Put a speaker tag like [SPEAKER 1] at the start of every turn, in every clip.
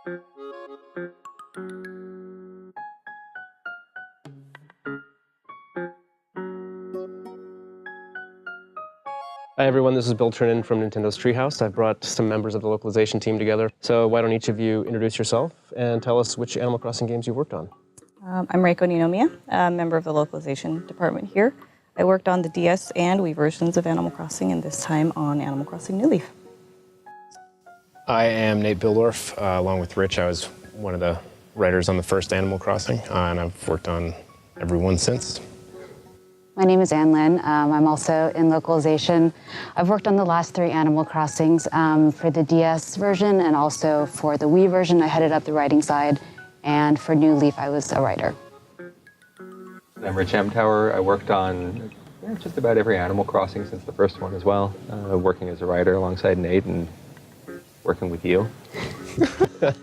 [SPEAKER 1] Hi everyone, this is Bill Trinan from Nintendo's Treehouse. I've brought some members of the localization team together. So why don't each of you introduce yourself and tell us which Animal Crossing games you worked on.
[SPEAKER 2] I'm Reiko Ninomiya, a member of the localization department here. I worked on the DS and Wii versions of Animal Crossing, and this time on Animal Crossing New Leaf.
[SPEAKER 3] I am Nate Bildorf. Along with Rich, I was one of the writers on the first Animal Crossing, and I've worked on every one since.
[SPEAKER 4] My name is Ann Lin. I'm also in localization. I've worked on the last 3 Animal Crossings for the DS version, and also for the Wii version, I headed up the writing side, and for New Leaf, I was a writer.
[SPEAKER 5] I'm Rich Amtower. I worked on just about every Animal Crossing since the first one as well, working as a writer alongside Nate and working with you.
[SPEAKER 1] Do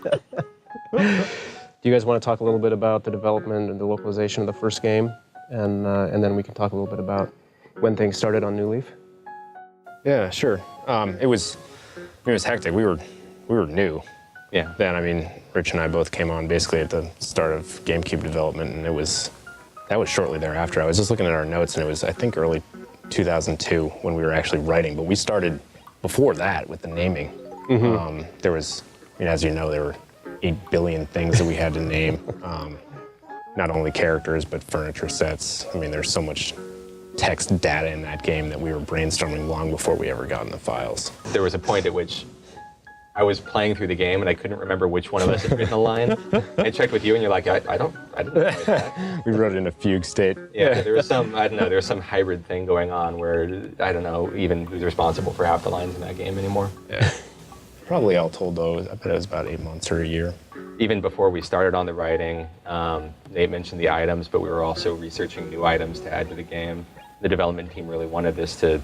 [SPEAKER 1] you guys want to talk a little bit about the development and the localization of the first game? And then we can talk a little bit about when things started on New Leaf.
[SPEAKER 3] Yeah, sure. It was hectic. We were new.
[SPEAKER 5] Yeah.
[SPEAKER 3] Then, I mean, Rich and I both came on basically at the start of GameCube development, and that was shortly thereafter. I was just looking at our notes, and it was, I think, early 2002 when we were actually writing. But we started before that with the naming. Mm-hmm. There was, as you know, there were 8 billion things that we had to name. Not only characters, but furniture sets. I mean, there's so much text data in that game that we were brainstorming long before we ever got in the files.
[SPEAKER 5] There was a point at which I was playing through the game and I couldn't remember which one of us had written a line. I checked with you and you're like, I didn't write that.
[SPEAKER 3] We wrote it in a fugue state.
[SPEAKER 5] Yeah, there was some, there was some hybrid thing going on where, I don't know, even who's responsible for half the lines in that game anymore.
[SPEAKER 3] Yeah. Probably all told, though, I bet it was about 8 months or a year.
[SPEAKER 5] Even before we started on the writing, Nate mentioned the items, but we were also researching new items to add to the game. The development team really wanted this to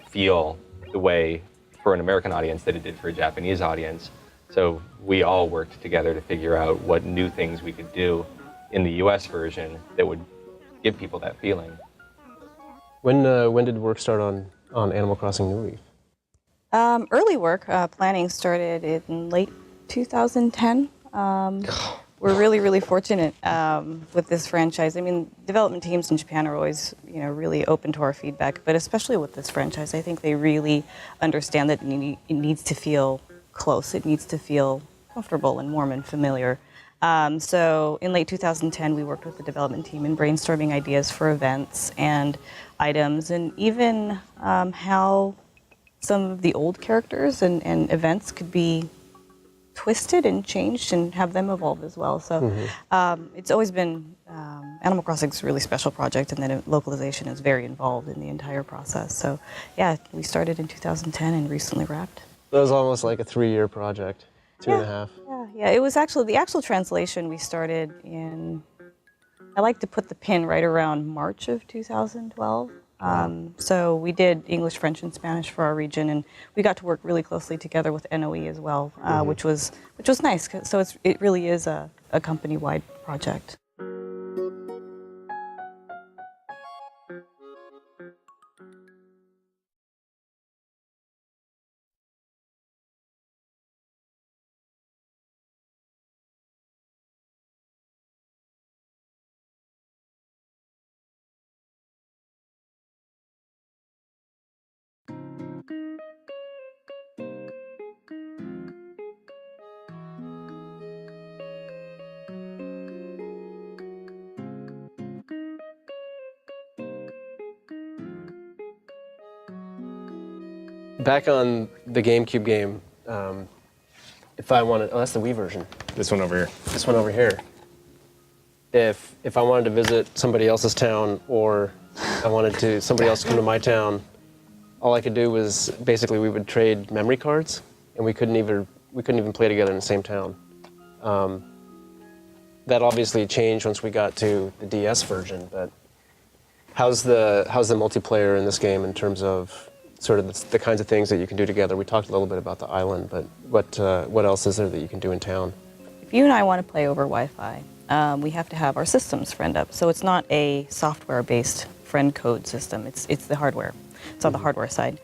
[SPEAKER 5] feel the way for an American audience that it did for a Japanese audience. So we all worked together to figure out what new things we could do in the US version that would give people that feeling.
[SPEAKER 1] When did work start on Animal Crossing New Leaf?
[SPEAKER 2] Early work, planning started in late 2010. We're really fortunate with this franchise. I mean, development teams in Japan are always, really open to our feedback, but especially with this franchise, I think they really understand that it needs to feel close. It needs to feel comfortable and warm and familiar. So in late 2010, we worked with the development team in brainstorming ideas for events and items, and even how some of the old characters and events could be twisted and changed and have them evolve as well. So it's always been, Animal Crossing is a really special project, and then localization is very involved in the entire process. So yeah, we started in 2010 and recently wrapped.
[SPEAKER 1] That was almost like a 3-year project, 2.5.
[SPEAKER 2] Yeah, it was actually, the actual translation we started in, I like to put the pin right around March of 2012. So we did English, French, and Spanish for our region, and we got to work really closely together with NOE as well, which was nice. So it really is a company-wide project.
[SPEAKER 1] Back on the GameCube game, if I wanted, that's the Wii version.
[SPEAKER 3] This one over here.
[SPEAKER 1] This one over here. If I wanted to visit somebody else's town, or I wanted somebody else to come to my town, all I could do was basically we would trade memory cards, and we couldn't even play together in the same town. That obviously changed once we got to the DS version. But how's the multiplayer in this game in terms of sort of the kinds of things that you can do together? We talked a little bit about the island, but what else is there that you can do in town?
[SPEAKER 2] If you and I want to play over Wi-Fi, we have to have our systems friend up. So it's not a software-based friend code system, it's the hardware. It's on the hardware side.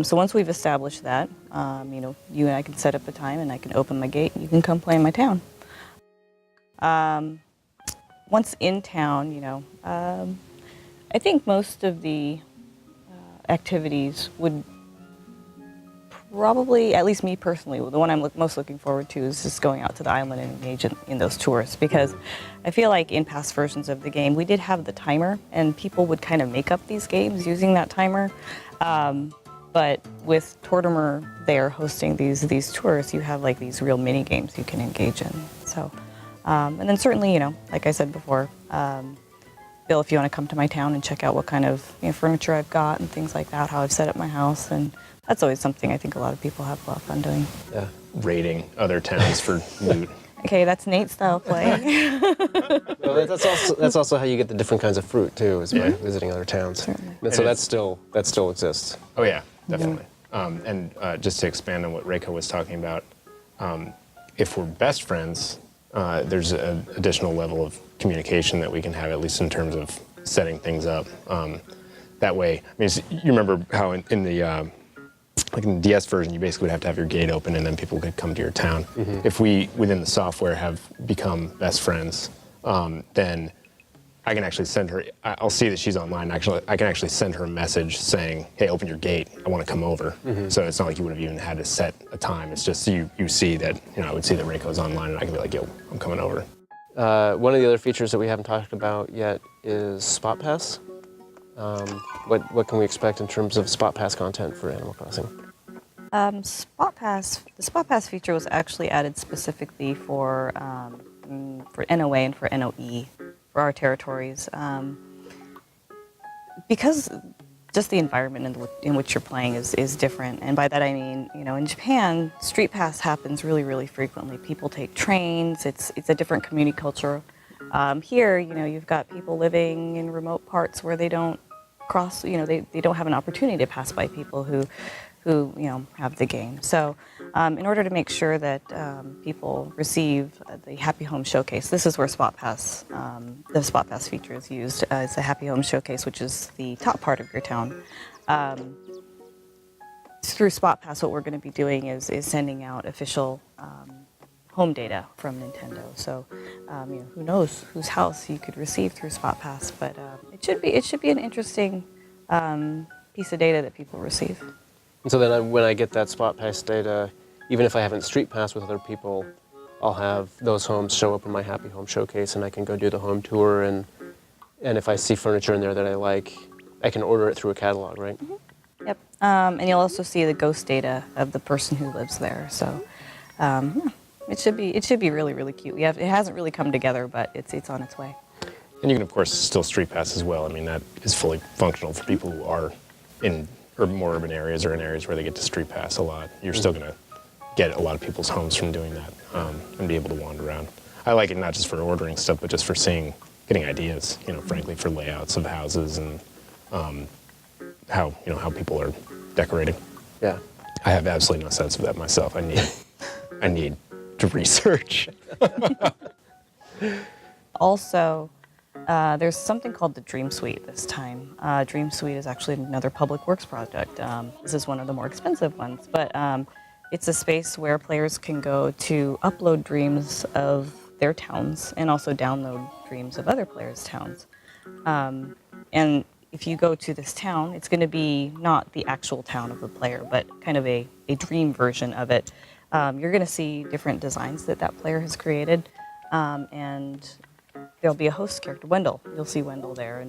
[SPEAKER 2] So once we've established that, you and I can set up a time, and I can open my gate, and you can come play in my town. Once in town, I think most of the activities would probably, at least me personally, the one I'm most looking forward to is just going out to the island and engage in those tours, because I feel like in past versions of the game, we did have the timer, and people would kind of make up these games using that timer. But with Tortimer there hosting these tours, you have like these real mini games you can engage in. So, and then certainly, like I said before, Bill, if you want to come to my town and check out what kind of furniture I've got and things like that, how I've set up my house, and that's always something I think a lot of people have a lot of fun doing.
[SPEAKER 1] Yeah.
[SPEAKER 3] Raiding other towns for loot.
[SPEAKER 2] Okay, that's Nate's style play.
[SPEAKER 1] Well, that's also how you get the different kinds of fruit too, is by visiting other towns.
[SPEAKER 2] Certainly.
[SPEAKER 1] And so that still exists.
[SPEAKER 3] Oh yeah, definitely. And just to expand on what Reiko was talking about, if we're best friends, there's an additional level of communication that we can have, at least in terms of setting things up. That way, you remember how in the like in the DS version, you basically would have to have your gate open, and then people could come to your town. If we, within the software, have become best friends, then I can actually send her, I'll see that she's online. Actually, I can actually send her a message saying, hey, open your gate, I want to come over. So it's not like you would have even had to set a time. It's just you see that, I would see that Reiko's online, and I can be like, yo, I'm coming over.
[SPEAKER 1] One of the other features that we haven't talked about yet is Spot Pass. What can we expect in terms of Spot Pass content for Animal Crossing?
[SPEAKER 2] The Spot Pass feature was actually added specifically for NOA and for NOE, for our territories, because just the environment in which you're playing is different. And by that I mean, in Japan, Street Pass happens really, really frequently. People take trains. It's a different community culture. Here, you've got people living in remote parts where they don't cross, they don't have an opportunity to pass by people who have the game. So in order to make sure that people receive the Happy Home Showcase, this is where Spot Pass, the Spot Pass feature is used. It's a Happy Home Showcase, which is the top part of your town. Through Spot Pass, what we're going to be doing is sending out official home data from Nintendo. So, who knows whose house you could receive through Spot Pass, but it should be an interesting piece of data that people receive.
[SPEAKER 1] And so then when I get that Spot Pass data, even if I haven't Street Pass with other people, I'll have those homes show up in my Happy Home Showcase, and I can go do the home tour, and if I see furniture in there that I like, I can order it through a catalog, right?
[SPEAKER 2] Mm-hmm. Yep. And you'll also see the ghost data of the person who lives there. So it should be really, really cute. It hasn't really come together, but it's on its way.
[SPEAKER 3] And you can, of course, still Street Pass as well. That is fully functional for people who are in more urban areas or in areas where they get to Street Pass a lot. You're still going to get a lot of people's homes from doing that and be able to wander around. I like it not just for ordering stuff, but just for getting ideas, frankly, for layouts of houses and how people are decorating.
[SPEAKER 1] Yeah.
[SPEAKER 3] I have absolutely no sense of that myself. I need to research.
[SPEAKER 2] Also, there's something called the Dream Suite this time. Dream Suite is actually another public works project. This is one of the more expensive ones, but it's a space where players can go to upload dreams of their towns and also download dreams of other players' towns. And if you go to this town, it's going to be not the actual town of the player, but kind of a dream version of it. You're going to see different designs that player has created, and there'll be a host character, Wendell. You'll see Wendell there,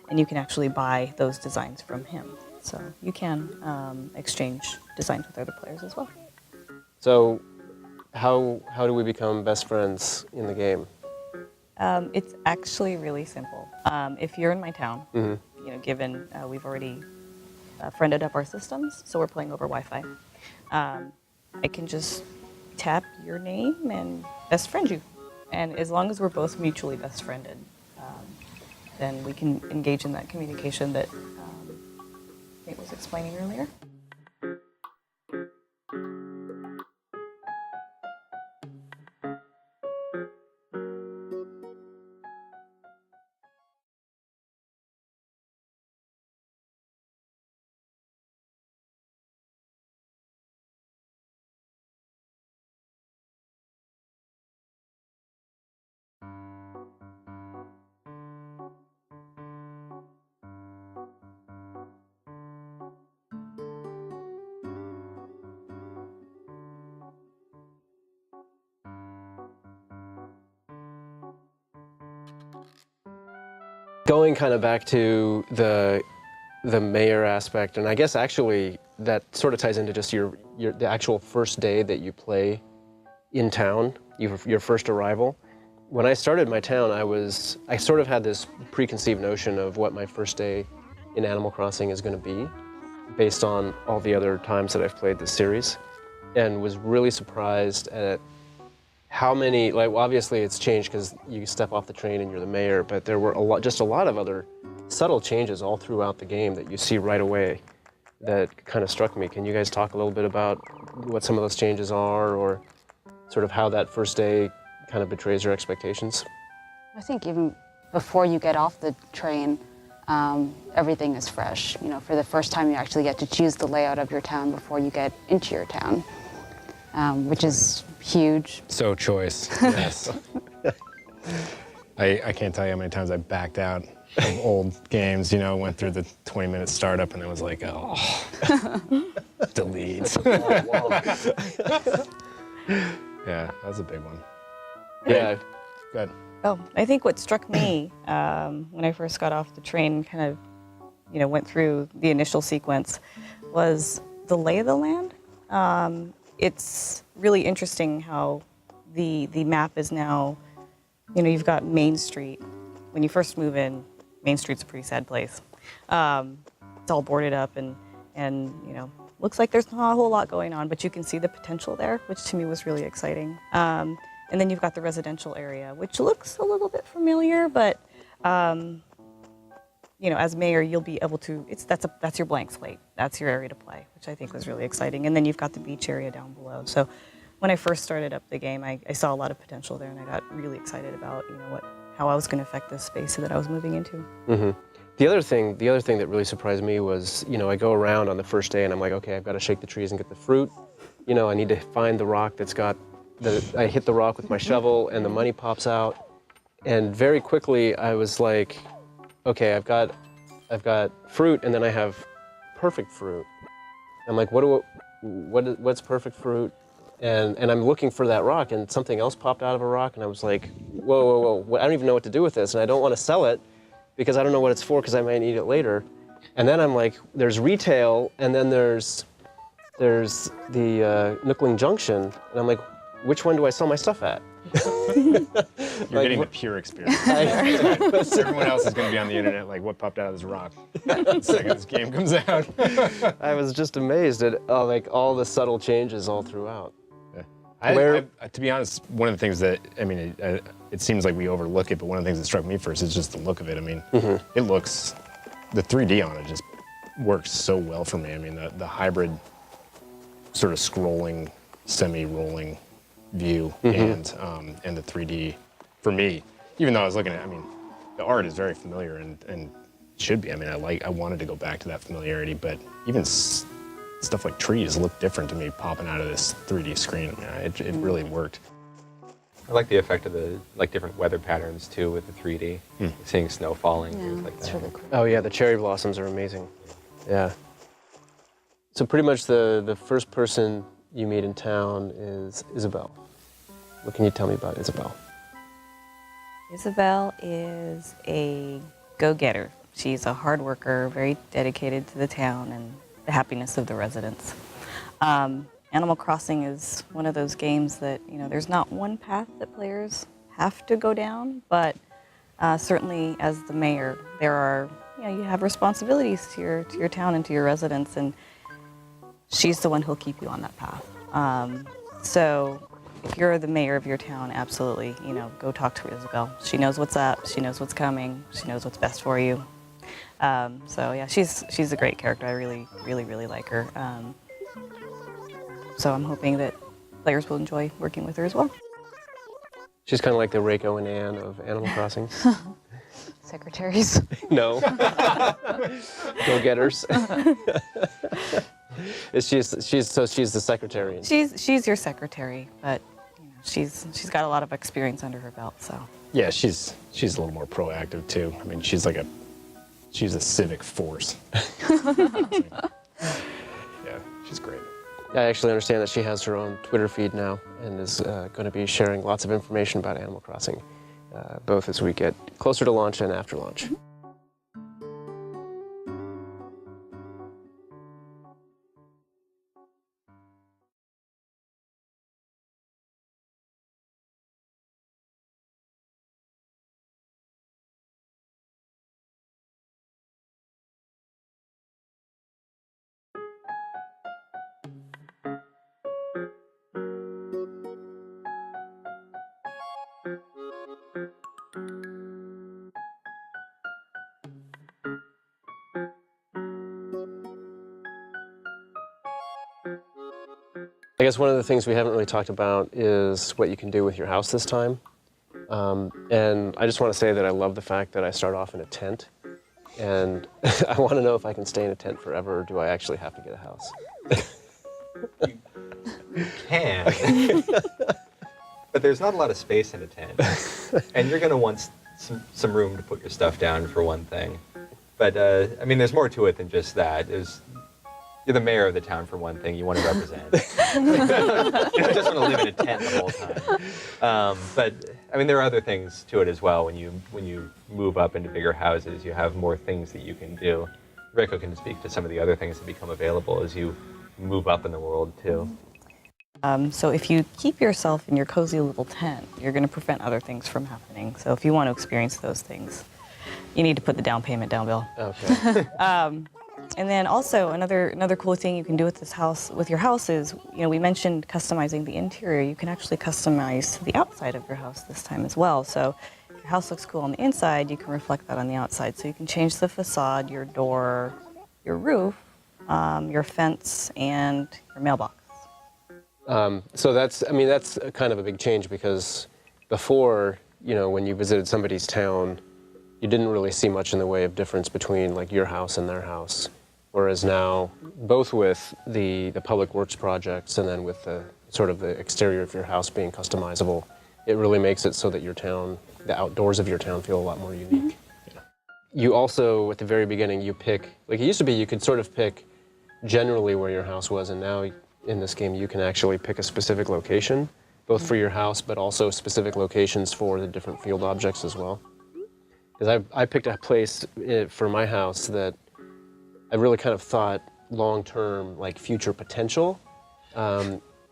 [SPEAKER 2] and you can actually buy those designs from him. So you can exchange designs with other players as well.
[SPEAKER 1] So how do we become best friends in the game?
[SPEAKER 2] It's actually really simple. If you're in my town, given we've already friended up our systems, so we're playing over Wi-Fi, I can just tap your name and best friend you. And as long as we're both mutually best friended, then we can engage in that communication that Nate was explaining earlier.
[SPEAKER 1] going kind of back to the mayor aspect, and I guess actually that sort of ties into just the actual first day that you play in town, your first arrival. When I started my town, I sort of had this preconceived notion of what my first day in Animal Crossing is going to be, based on all the other times that I've played this series, and was really surprised at how many, like, obviously it's changed because you step off the train and you're the mayor, but there were just a lot of other subtle changes all throughout the game that you see right away that kind of struck me. Can you guys talk a little bit about what some of those changes are, or sort of how that first day kind of betrays your expectations?
[SPEAKER 4] I think even before you get off the train, everything is fresh. You know, for the first time, you actually get to choose the layout of your town before you get into your town, which is huge.
[SPEAKER 3] So choice, yes. I can't tell you how many times I backed out of old games, you know, went through the 20-minute startup and then was like, oh, delete. Yeah, that was a big one.
[SPEAKER 1] Yeah.
[SPEAKER 3] Good.
[SPEAKER 2] Oh, I think what struck me when I first got off the train, kind of, you know, went through the initial sequence, was the lay of the land. It's really interesting how the map is now, you know, you've got Main Street. When you first move in, Main Street's a pretty sad place. It's all boarded up and you know, looks like there's not a whole lot going on, but you can see the potential there, which to me was really exciting. And then you've got the residential area, which looks a little bit familiar, but you know, as mayor, you'll be able to. That's your blank slate. That's your area to play, which I think was really exciting. And then you've got the beach area down below. So when I first started up the game, I saw a lot of potential there, and I got really excited about, you know, how I was going to affect this space that I was moving into.
[SPEAKER 1] Mm-hmm. The other thing that really surprised me was, you know, I go around on the first day and I'm like, okay, I've got to shake the trees and get the fruit. You know, I need to find the rock that's got I hit the rock with my shovel and the money pops out. And very quickly I was like, okay, I've got fruit and then I have perfect fruit. I'm like, what's perfect fruit? And I'm looking for that rock and something else popped out of a rock and I was like, whoa, I don't even know what to do with this and I don't want to sell it because I don't know what it's for because I might need it later. And then I'm like, there's retail and then there's the Nookling Junction and I'm like, which one do I sell my stuff at?
[SPEAKER 3] You're getting the pure experience. Everyone else is going to be on the internet like, what popped out of this rock? The second this game comes out.
[SPEAKER 1] I was just amazed at like all the subtle changes all throughout.
[SPEAKER 3] Yeah. To be honest, one of the things that, I mean, it seems like we overlook it, but one of the things that struck me first is just the look of it. I mean, it looks, the 3D on it just works so well for me. I mean, the hybrid sort of scrolling, semi-rolling view and the 3D for me, even though I was looking at, I mean, the art is very familiar and should be. I mean, I wanted to go back to that familiarity, but even stuff like trees look different to me popping out of this 3D screen. I mean, it really worked.
[SPEAKER 5] I like the effect of the different weather patterns too with the 3D. Seeing snow falling, things like that.
[SPEAKER 4] Really cool.
[SPEAKER 1] Oh yeah, the cherry blossoms are amazing. Yeah. So pretty much the first person you meet in town is Isabel. What can you tell me about Isabel?
[SPEAKER 2] Isabel is a go-getter. She's a hard worker, very dedicated to the town and the happiness of the residents. Animal Crossing is one of those games that, you know, there's not one path that players have to go down, but certainly as the mayor, there are, you know, you have responsibilities to your town and to your residents, and she's the one who'll keep you on that path. So if you're the mayor of your town, absolutely, you know, go talk to Isabel. She knows what's up, she knows what's coming, she knows what's best for you. So yeah, she's a great character. I really like her. So I'm hoping that players will enjoy working with her as well.
[SPEAKER 1] She's kind of like the Reiko and Anne of Animal Crossing.
[SPEAKER 4] Secretaries.
[SPEAKER 1] No. Go-getters. She's the secretary.
[SPEAKER 2] She's your secretary, but you know, she's got a lot of experience under her belt. So
[SPEAKER 3] Yeah, she's a little more proactive too. I mean, she's a civic force. Yeah, she's great.
[SPEAKER 1] I actually understand that she has her own Twitter feed now and is going to be sharing lots of information about Animal Crossing, both as we get closer to launch and after launch. I guess one of the things we haven't really talked about is what you can do with your house this time. And I just want to say that I love the fact that I start off in a tent. And I want to know if I can stay in a tent forever, or do I actually have to get a house?
[SPEAKER 5] You can. But there's not a lot of space in a tent. And you're going to want some room to put your stuff down, for one thing. But, I mean, there's more to it than just that. You're the mayor of the town, for one thing. You want to represent. You don't just want to live in a tent the whole time. But, I mean, there are other things to it as well. When you move up into bigger houses, you have more things that you can do. Rico can speak to some of the other things that become available as you move up in the world, too.
[SPEAKER 2] So if you keep yourself in your cozy little tent, you're going to prevent other things from happening. So if you want to experience those things, you need to put the down payment down, Bill.
[SPEAKER 1] Okay.
[SPEAKER 2] And then also another cool thing you can do with your house is, we mentioned customizing the interior. You can actually customize the outside of your house this time as well. So if your house looks cool on the inside, you can reflect that on the outside. So you can change the facade, your door, your roof, your fence, and your mailbox.
[SPEAKER 1] So that's kind of a big change, because before, when you visited somebody's town, you didn't really see much in the way of difference between like your house and their house. Whereas now, both with the public works projects and then with the sort of the exterior of your house being customizable, it really makes it so that your town, the outdoors of your town, feel a lot more unique. Mm-hmm. Yeah. You also, at the very beginning, you pick, like it used to be, you could sort of pick generally where your house was, and now in this game you can actually pick a specific location, both for your house, but also specific locations for the different field objects as well. Because I picked a place for my house that I really kind of thought long-term, like future potential,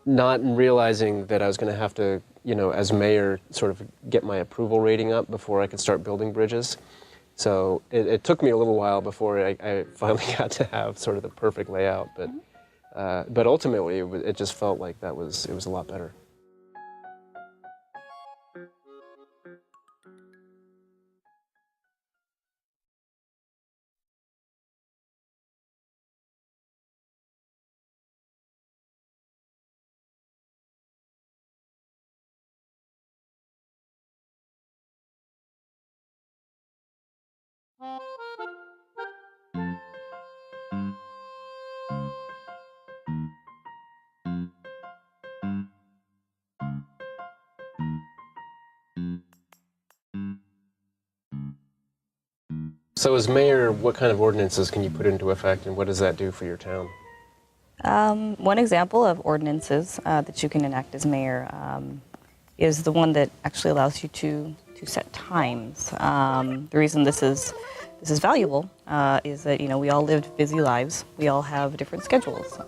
[SPEAKER 1] not realizing that I was going to have to, as mayor, sort of get my approval rating up before I could start building bridges. So it took me a little while before I finally got to have sort of the perfect layout, but ultimately it just felt like it was a lot better. So as mayor, what kind of ordinances can you put into effect, and what does that do for your town?
[SPEAKER 2] One example of ordinances that you can enact as mayor is the one that actually allows you to set times. The reason this is valuable is that we all live busy lives. We all have different schedules.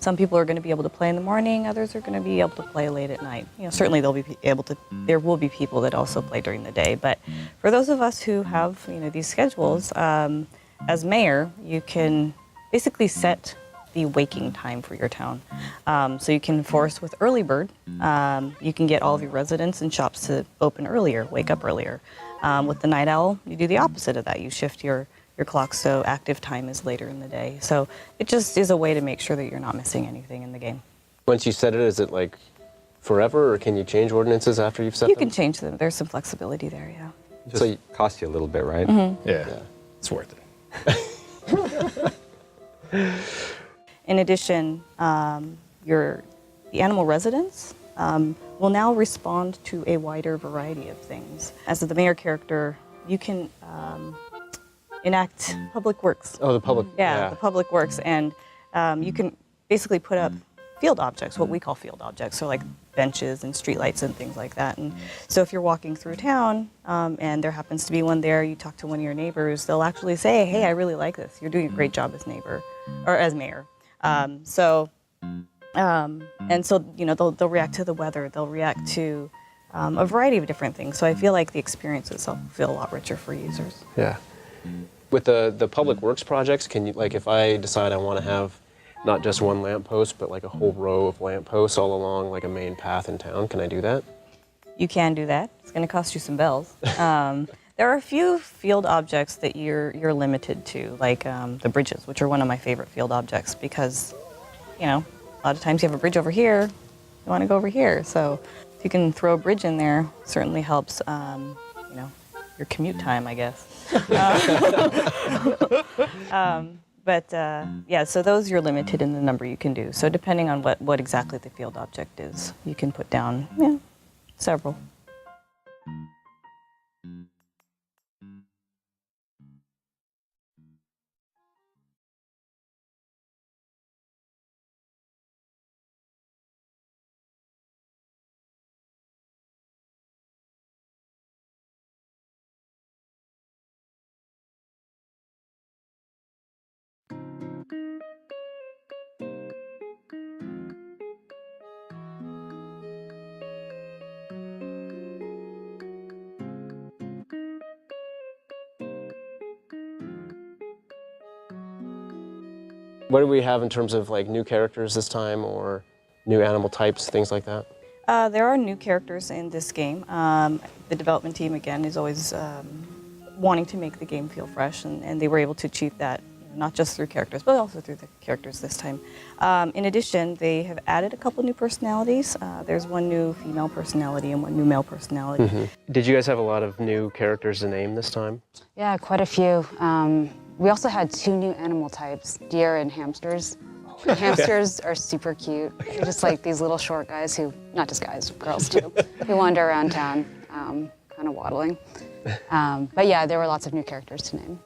[SPEAKER 2] Some people are going to be able to play in the morning. Others are going to be able to play late at night. Certainly there will be people that also play during the day. But for those of us who have these schedules, as mayor, you can basically set the waking time for your town. So you can enforce with early bird. You can get all of your residents and shops to open earlier, wake up earlier. With the night owl, you do the opposite of that. You shift your clock so active time is later in the day. So it just is a way to make sure that you're not missing anything in the game.
[SPEAKER 1] Once you set it, is it like forever, or can you change ordinances after you've set
[SPEAKER 2] You
[SPEAKER 1] them?
[SPEAKER 2] can change them. There's some flexibility there, yeah.
[SPEAKER 5] Just cost you a little bit, right?
[SPEAKER 2] Mm-hmm.
[SPEAKER 3] Yeah, it's worth it.
[SPEAKER 2] In addition, the animal residents will now respond to a wider variety of things. As the mayor character, you can enact public works.
[SPEAKER 1] Oh, the public.
[SPEAKER 2] Yeah, the public works, and you can basically put up field objects, what we call field objects, so like benches and streetlights and things like that. And so if you're walking through town and there happens to be one there, you talk to one of your neighbors, they'll actually say, hey, I really like this. You're doing a great job as neighbor, or as mayor. And so they'll react to the weather, they'll react to a variety of different things. So I feel like the experience itself will feel a lot richer for users.
[SPEAKER 1] Yeah. With the public works projects, can you, like, if I decide I want to have not just one lamppost, but like a whole row of lampposts all along like a main path in town, can I do that?
[SPEAKER 2] You can do that. It's going to cost you some bells. There are a few field objects that you're limited to, like the bridges, which are one of my favorite field objects because, a lot of times you have a bridge over here, you want to go over here. So if you can throw a bridge in there, certainly helps, you know, your commute time, I guess. Yeah, so those you're limited in the number you can do. So depending on what exactly the field object is, you can put down, several.
[SPEAKER 1] What do we have in terms of like new characters this time, or new animal types, things like that?
[SPEAKER 2] There are new characters in this game. The development team, again, is always wanting to make the game feel fresh, and they were able to achieve that, not just through characters, but also through the characters this time. In addition, they have added a couple new personalities. There's one new female personality and one new male personality.
[SPEAKER 1] Mm-hmm. Did you guys have a lot of new characters to name this time?
[SPEAKER 4] Yeah, quite a few. We also had 2 new animal types, deer and hamsters. Hamsters are super cute. They're just like these little short guys who, not just guys, girls too, who wander around town, kind of waddling. But yeah, there were lots of new characters to name.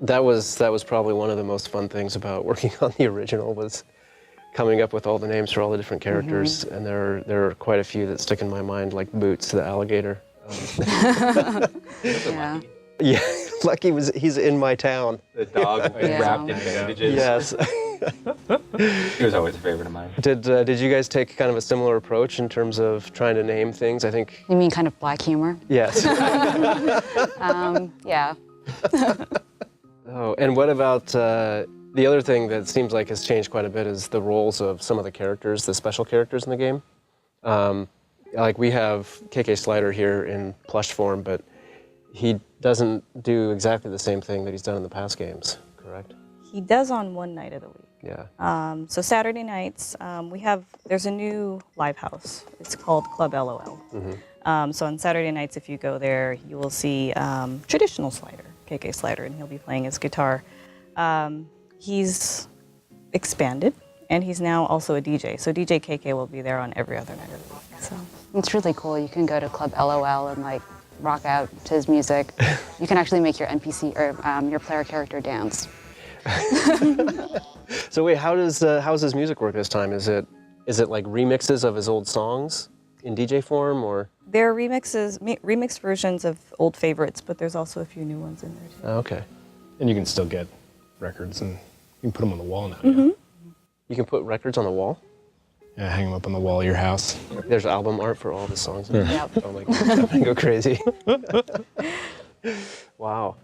[SPEAKER 1] That was probably one of the most fun things about working on the original, was coming up with all the names for all the different characters. Mm-hmm. And there are quite a few that stick in my mind, like Boots the alligator.
[SPEAKER 4] Yeah.
[SPEAKER 1] Yeah, Lucky he's in my town.
[SPEAKER 5] The dog wrapped in bandages.
[SPEAKER 1] Yes.
[SPEAKER 5] He was always a favorite of mine.
[SPEAKER 1] Did you guys take kind of a similar approach in terms of trying to name things? I think.
[SPEAKER 4] You mean kind of black humor?
[SPEAKER 1] Yes.
[SPEAKER 4] Yeah.
[SPEAKER 1] Oh, and what about the other thing that seems like has changed quite a bit is the roles of some of the characters, the special characters in the game. Like we have KK Slider here in plush form, but he doesn't do exactly the same thing that he's done in the past games, correct?
[SPEAKER 2] He does on one night of the week.
[SPEAKER 1] Yeah.
[SPEAKER 2] So Saturday nights, there's a new live house. It's called Club LOL. Mm-hmm. So on Saturday nights, if you go there, you will see traditional Slider, KK Slider, and he'll be playing his guitar. He's expanded, and he's now also a DJ. So DJ KK will be there on every other night of the week. So
[SPEAKER 4] it's really cool. You can go to Club LOL and like rock out to his music. You can actually make your NPC or your player character dance.
[SPEAKER 1] So wait, how's his music work this time? Is it like remixes of his old songs in DJ form, or?
[SPEAKER 2] There are remixed versions of old favorites, but there's also a few new ones in there too.
[SPEAKER 1] Oh, okay.
[SPEAKER 3] And you can still get records, and you can put them on the wall now.
[SPEAKER 2] Mm-hmm.
[SPEAKER 3] Yeah.
[SPEAKER 1] You can put records on the wall?
[SPEAKER 3] Yeah, hang them up on the wall of your house.
[SPEAKER 1] There's album art for all the songs.
[SPEAKER 4] Yep.
[SPEAKER 1] Oh my God, I'm gonna go crazy. Wow.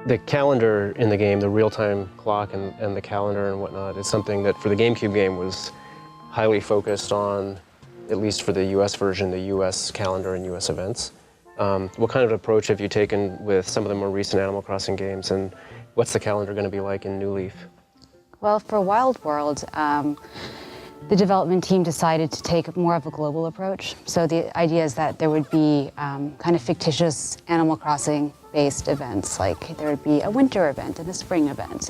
[SPEAKER 1] The calendar in the game, the real-time clock and the calendar and whatnot, is something that for the GameCube game was highly focused on, at least for the US version, the US calendar and US events. What kind of approach have you taken with some of the more recent Animal Crossing games, and what's the calendar going to be like in New Leaf?
[SPEAKER 4] Well, for Wild World, the development team decided to take more of a global approach. So the idea is that there would be kind of fictitious Animal Crossing-based events, like there would be a winter event and a spring event.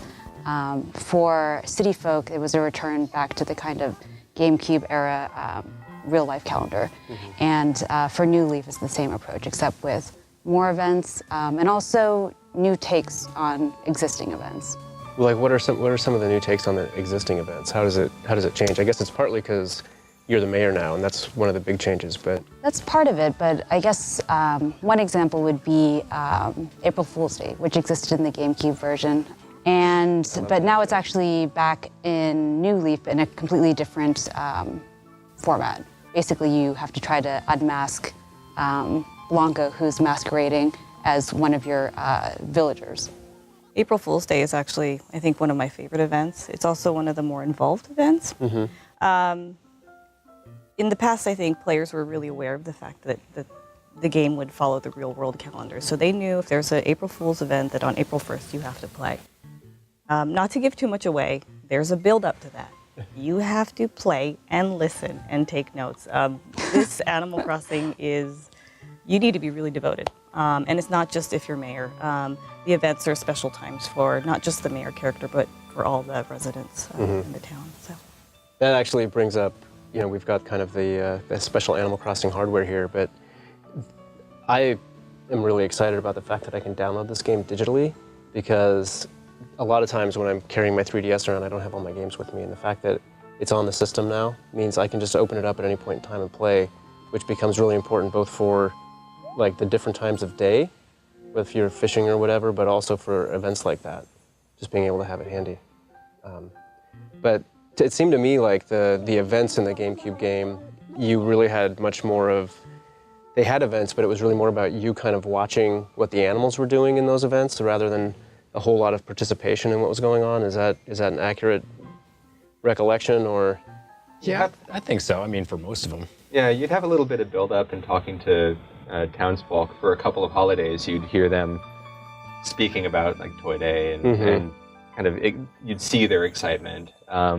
[SPEAKER 4] For City Folk, it was a return back to the kind of GameCube era real-life calendar. Mm-hmm. And for New Leaf, it's the same approach, except with more events and also new takes on existing events.
[SPEAKER 1] Like, what are some of the new takes on the existing events? How does it change? I guess it's partly because you're the mayor now, and that's one of the big changes. But
[SPEAKER 4] That's part of it, but I guess one example would be April Fool's Day, which existed in the GameCube version. But now it's actually back in New Leaf in a completely different format. Basically, you have to try to unmask Blanca, who's masquerading as one of your villagers.
[SPEAKER 2] April Fool's Day is actually, I think, one of my favorite events. It's also one of the more involved events. In the past, I think players were really aware of the fact that the game would follow the real-world calendar. So they knew if there's an April Fool's event that on April 1st you have to play. Not to give too much away, there's a build-up to that. You have to play and listen and take notes. This Animal Crossing is, you need to be really devoted. And it's not just if you're mayor. The events are special times for not just the mayor character, but for all the residents in the town. So
[SPEAKER 1] that actually brings up, you know, we've got kind of the special Animal Crossing hardware here, but I am really excited about the fact that I can download this game digitally, because a lot of times when I'm carrying my 3DS around, I don't have all my games with me, and the fact that it's on the system now means I can just open it up at any point in time and play, which becomes really important both for like the different times of day, if you're fishing or whatever, but also for events like that, just being able to have it handy. But it seemed to me like the events in the GameCube game, you really had much more of, they had events, but it was really more about you kind of watching what the animals were doing in those events rather than a whole lot of participation in what was going on. Is that an accurate recollection, or?
[SPEAKER 3] Yeah, I think so. I mean, for most of them.
[SPEAKER 5] Yeah, you'd have a little bit of build-up and talking to townsfolk for a couple of holidays. You'd hear them speaking about like Toy Day and kind of you'd see their excitement.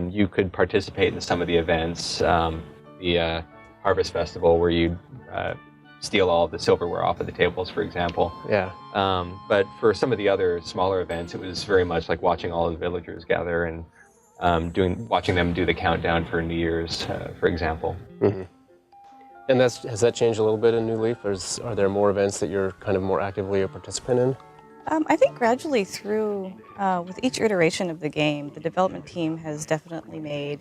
[SPEAKER 5] You could participate in some of the events, the Harvest Festival, where you'd steal all of the silverware off of the tables, for example.
[SPEAKER 1] Yeah.
[SPEAKER 5] But for some of the other smaller events, it was very much like watching all of the villagers gather and watching them do the countdown for New Year's, for example.
[SPEAKER 1] And has that changed a little bit in New Leaf, or are there more events that you're kind of more actively a participant in?
[SPEAKER 2] I think gradually through, with each iteration of the game, the development team has definitely made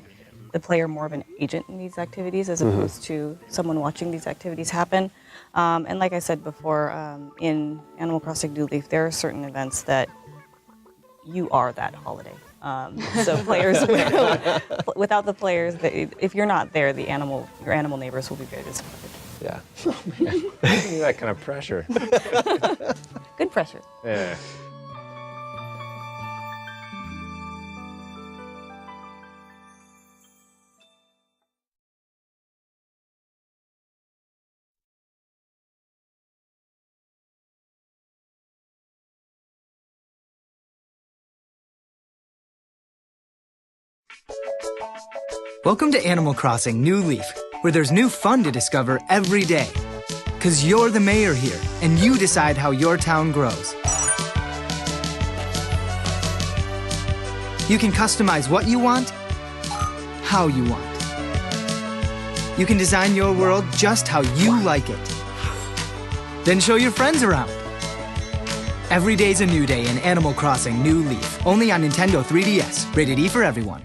[SPEAKER 2] the player more of an agent in these activities as opposed to someone watching these activities happen. And like I said before, in Animal Crossing New Leaf, there are certain events that you are that holiday. So players, without the players, if you're not there, your animal neighbors will be very disappointed.
[SPEAKER 1] Yeah.
[SPEAKER 3] That kind of pressure.
[SPEAKER 2] Good pressure.
[SPEAKER 3] Yeah.
[SPEAKER 6] Welcome to Animal Crossing New Leaf, where there's new fun to discover every day. 'Cause you're the mayor here, and you decide how your town grows. You can customize what you want, how you want. You can design your world just how you like it. Then show your friends around. Every day's a new day in Animal Crossing New Leaf, only on Nintendo 3DS, rated E for everyone.